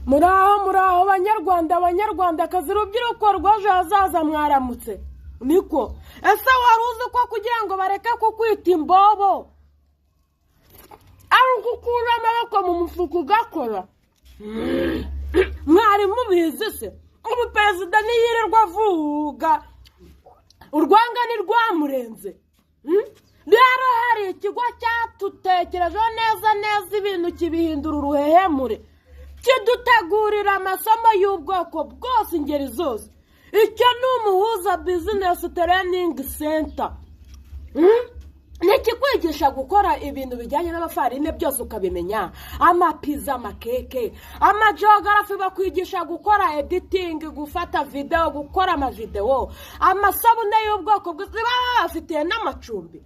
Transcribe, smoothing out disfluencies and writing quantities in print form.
muraho abanyarwandakazi urubyiruko rw'ejo hazaza mwaramutse niko ese wari uzi ko kugira ngo bareke kukwita imbobo ari ugukura amaboko mu mufuka ugakora mwari mubizi se ubu perezida niyirirwa avuga urwanga ntirwamurenze rero hari ikigo cyatutekerejeho neza ibintu kibihindura uruhehemure kidutegurira amasomo y'ubwoko bwose ingeri zose icyo ni umuhuza bizinesi tereyiningi senta nikikwigisha gukora ibintu bijyanye n'amafarine byose ukabimenya amapiza amakeke amajogarafi bakwigisha gukora editingi gufata video gukora amavideo amasabune y'ubwoko bwose bafitiye n'amacumbi